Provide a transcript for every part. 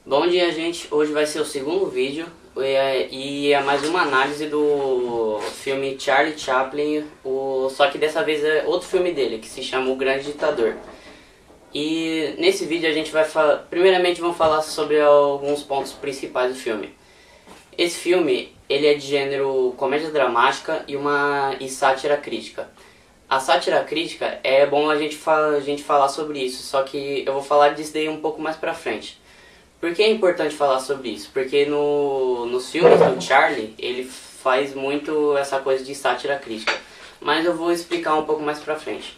Bom dia, gente. Hoje vai ser o segundo vídeo e é mais uma análise do filme Charlie Chaplin, só que dessa vez é outro filme dele, que se chama O Grande Ditador. E nesse vídeo a gente vai primeiramente vamos falar sobre alguns pontos principais do filme. Esse filme, ele é de gênero comédia dramática e sátira crítica. A sátira crítica é bom a gente falar sobre isso, só que eu vou falar disso daí um pouco mais pra frente. Por que é importante falar sobre isso? Porque nos filmes do Charlie, ele faz muito essa coisa de sátira crítica. Mas eu vou explicar um pouco mais pra frente.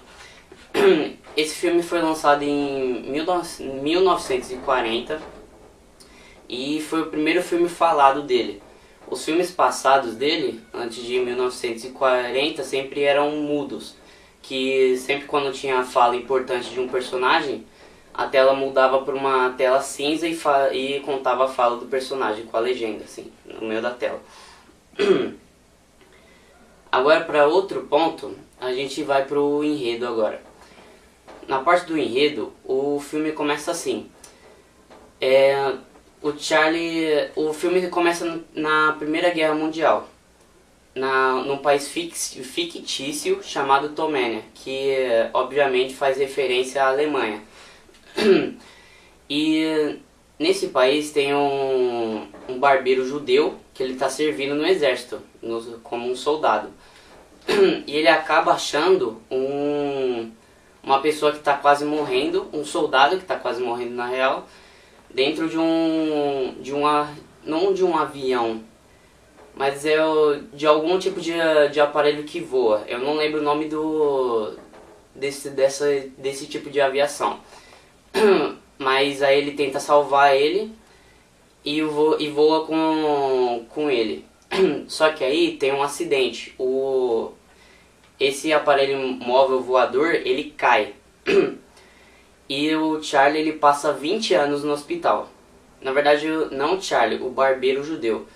Esse filme foi lançado em 1940 e foi o primeiro filme falado dele. Os filmes passados dele, antes de 1940, sempre eram mudos. Que sempre quando tinha a fala importante de um personagem, a tela mudava para uma tela cinza e contava a fala do personagem com a legenda, assim, no meio da tela. Agora, para outro ponto, a gente vai para o enredo agora. Na parte do enredo, o filme começa assim. O filme começa na Primeira Guerra Mundial, num país fictício chamado Tomênia, que obviamente faz referência à Alemanha. E nesse país tem um barbeiro judeu que ele está servindo no exército, como um soldado. E ele acaba achando uma pessoa que está quase morrendo, um soldado que está quase morrendo na real, dentro não de um avião, mas de algum tipo de aparelho que voa. Eu não lembro o nome desse tipo de aviação. Mas aí ele tenta salvar ele e voa com ele. Só que aí tem um acidente. Esse aparelho móvel voador, ele cai. E o Charlie, ele passa 20 anos no hospital. Na verdade, não o Charlie, o barbeiro judeu.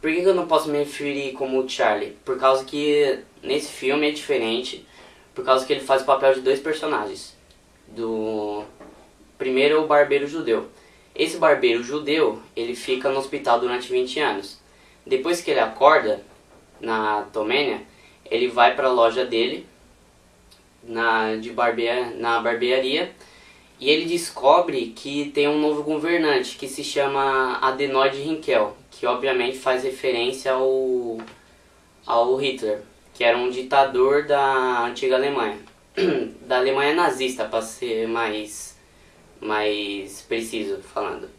Por que eu não posso me referir como o Charlie? Por causa que nesse filme é diferente. Por causa que ele faz o papel de dois personagens. Primeiro é o barbeiro judeu. Esse barbeiro judeu, ele fica no hospital durante 20 anos. Depois que ele acorda na Tomênia, ele vai para a loja dele, na barbearia, e ele descobre que tem um novo governante que se chama Adenoide Hickel, que obviamente faz referência ao Hitler, que era um ditador da antiga Alemanha, da Alemanha nazista, para ser mais preciso falando.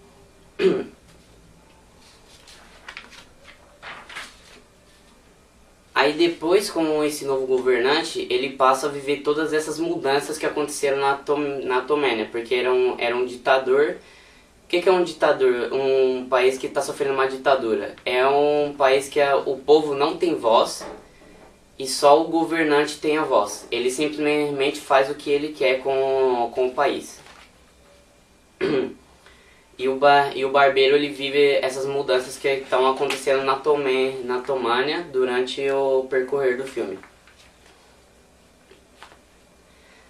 Aí depois, como esse novo governante, ele passa a viver todas essas mudanças que aconteceram na Tomênia, porque era um ditador. O que é um ditador? Um país que está sofrendo uma ditadura. É um país que o povo não tem voz e só o governante tem a voz. Ele simplesmente faz o que ele quer com o país. E o barbeiro, ele vive essas mudanças que estão acontecendo na Tomânia durante o percorrer do filme.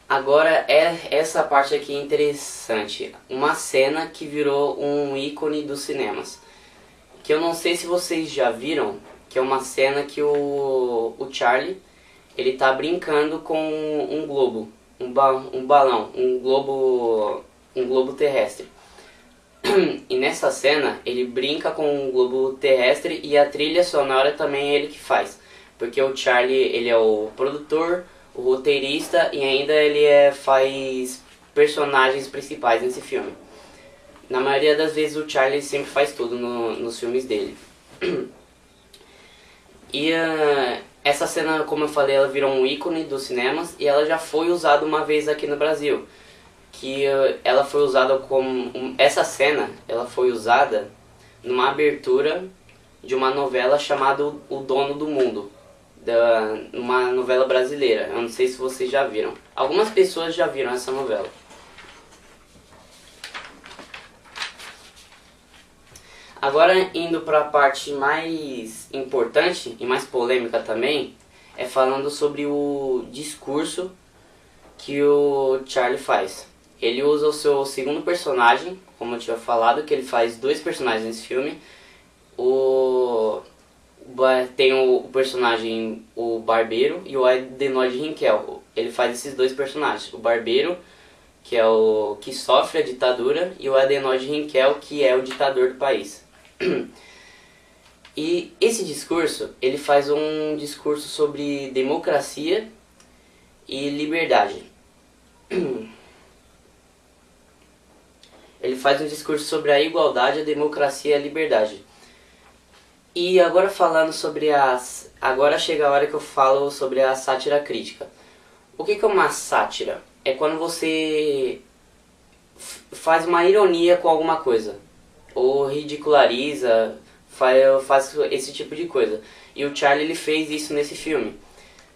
Agora essa parte aqui é interessante. Uma cena que virou um ícone dos cinemas. Que eu não sei se vocês já viram, que é uma cena que o Charlie, ele tá brincando com um globo, um balão, um globo terrestre. E nessa cena ele brinca com um globo terrestre e a trilha sonora também é ele que faz, porque o Charlie, ele é o produtor, o roteirista e ainda ele faz personagens principais nesse filme. Na maioria das vezes o Charlie sempre faz tudo nos filmes dele. E essa cena, como eu falei, ela virou um ícone dos cinemas e ela já foi usada uma vez aqui no Brasil. Que ela foi usada essa cena, ela foi usada numa abertura de uma novela chamada O Dono do Mundo, uma novela brasileira. Eu não sei se vocês já viram. Algumas pessoas já viram essa novela. Agora, indo para a parte mais importante e mais polêmica também, é falando sobre o discurso que o Charlie faz. ele usa o seu segundo personagem, como eu tinha falado, que ele faz dois personagens nesse filme. Tem o personagem, o Barbeiro, e o Adenoide Rinkel. Ele faz esses dois personagens, o Barbeiro, que é o que sofre a ditadura, e o Adenoide Rinkel, que é o ditador do país. E esse discurso, ele faz um discurso sobre democracia e liberdade. Ele faz um discurso sobre a igualdade, a democracia e a liberdade. E agora falando sobre agora chega a hora que eu falo sobre a sátira crítica. O que é uma sátira? É quando você faz uma ironia com alguma coisa, ou ridiculariza, faz esse tipo de coisa. E o Charlie, ele fez isso nesse filme.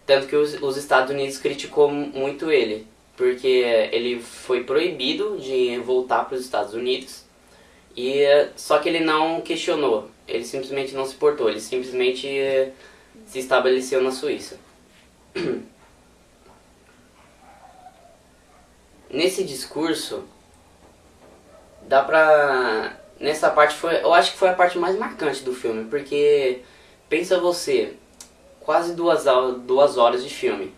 Tanto que os Estados Unidos criticou muito ele, porque ele foi proibido de voltar para os Estados Unidos. Só que ele não questionou, ele simplesmente não se portou, ele simplesmente se estabeleceu na Suíça. Nesse discurso, nessa parte eu acho que foi a parte mais marcante do filme, porque pensa você, quase 2 horas de filme,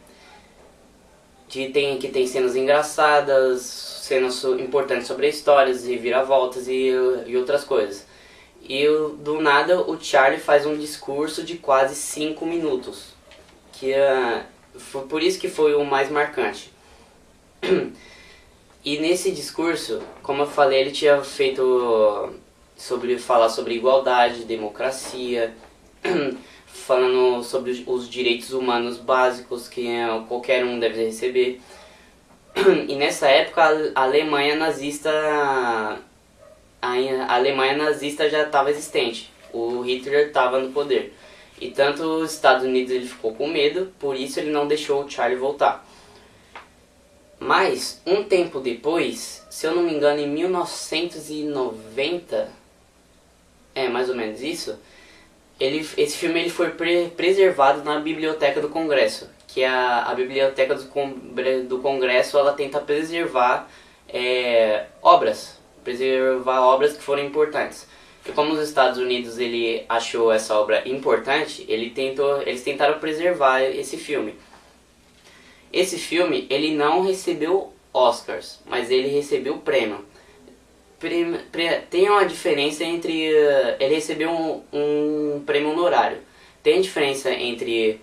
que tem cenas engraçadas, cenas importantes sobre a história, reviravoltas e outras coisas. E do nada o Charlie faz um discurso de quase 5 minutos, que foi por isso que foi o mais marcante. E nesse discurso, como eu falei, ele tinha feito falar sobre igualdade, democracia, falando sobre os direitos humanos básicos que qualquer um deve receber. E nessa época a Alemanha nazista já estava existente. O Hitler estava no poder. E tanto os Estados Unidos ele ficou com medo, por isso ele não deixou o Charlie voltar. Mas, um tempo depois, se eu não me engano, em 1990, mais ou menos isso, esse filme ele foi preservado na Biblioteca do Congresso, que a Biblioteca do Congresso ela tenta preservar obras que foram importantes. E como os Estados Unidos ele achou essa obra importante, eles tentaram preservar esse filme. Esse filme, ele não recebeu Oscars, mas ele recebeu prêmio. Tem uma diferença entre... ele recebeu um prêmio honorário. Tem diferença entre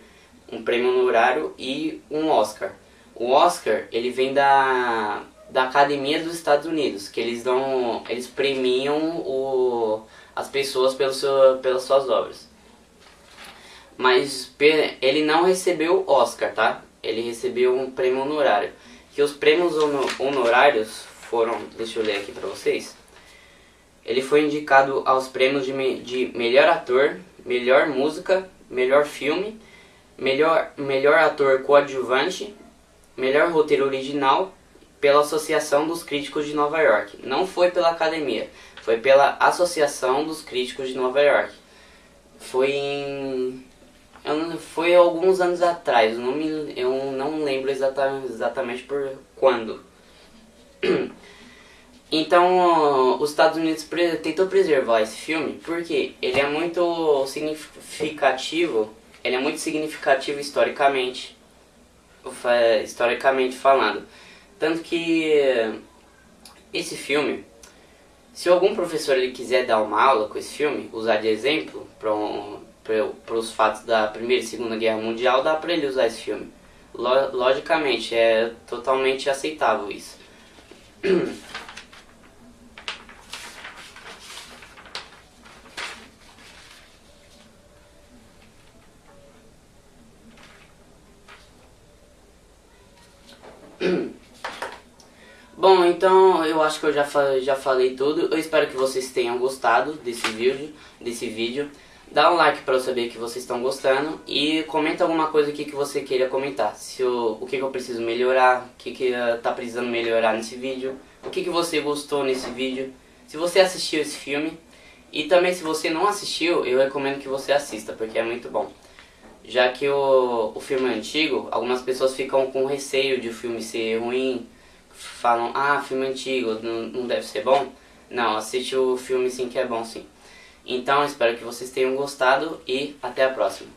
um prêmio honorário e um Oscar. O Oscar, ele vem da Academia dos Estados Unidos, que eles premiam as pessoas pelas suas obras. Mas ele não recebeu Oscar, tá? Ele recebeu um prêmio honorário. Que os prêmios honorários foram, deixa eu ler aqui pra vocês. Ele foi indicado aos prêmios de melhor ator, melhor música, melhor filme, melhor ator coadjuvante, melhor roteiro original, pela Associação dos Críticos de Nova York. Não foi pela Academia, foi pela Associação dos Críticos de Nova York. Foi alguns anos atrás, eu não lembro exatamente por quando. Então, os Estados Unidos tentou preservar esse filme porque ele é muito significativo, historicamente falando. Tanto que esse filme, se algum professor ele quiser dar uma aula com esse filme, usar de exemplo para os fatos da Primeira e Segunda Guerra Mundial, dá para ele usar esse filme. Logicamente, é totalmente aceitável isso. Bom, então eu acho que eu já falei tudo. Eu espero que vocês tenham gostado desse vídeo. Dá um like para eu saber que vocês estão gostando e comenta alguma coisa aqui que você queira comentar. O que eu preciso melhorar, o que tá precisando melhorar nesse vídeo, o que você gostou nesse vídeo, se você assistiu esse filme. E também, se você não assistiu, eu recomendo que você assista, porque é muito bom. Já que o filme é antigo, algumas pessoas ficam com receio de o filme ser ruim, falam, ah, filme antigo, não deve ser bom. Não, assiste o filme sim que é bom sim. Então espero que vocês tenham gostado e até a próxima.